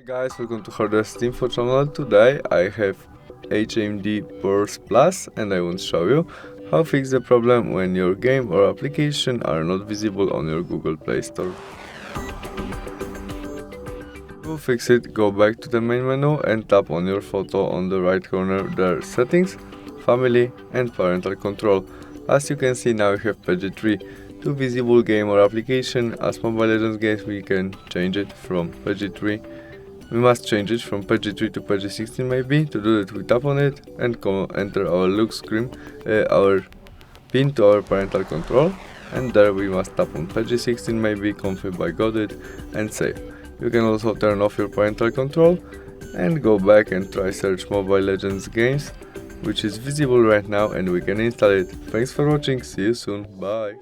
Guys, welcome to Hardest Info channel. Today I have HMD Pulse Plus and I want to show you how to fix the problem when your game or application are not visible on your Google Play Store. To fix it, go back to the main menu and tap on your photo on the right corner. There are Settings, Family and Parental Control. As you can see, now we have PG3. To visible game or application, as Mobile Legends games we can change it from PG3. We must change it from PG3 to PG16 maybe. To do that we tap on it and enter our look screen, our pin to our parental control, and there we must tap on PG16 maybe, confirm by got it and save. You can also turn off your parental control and go back and try search Mobile Legends games, which is visible right now, and we can install it. Thanks for watching, see you soon, bye.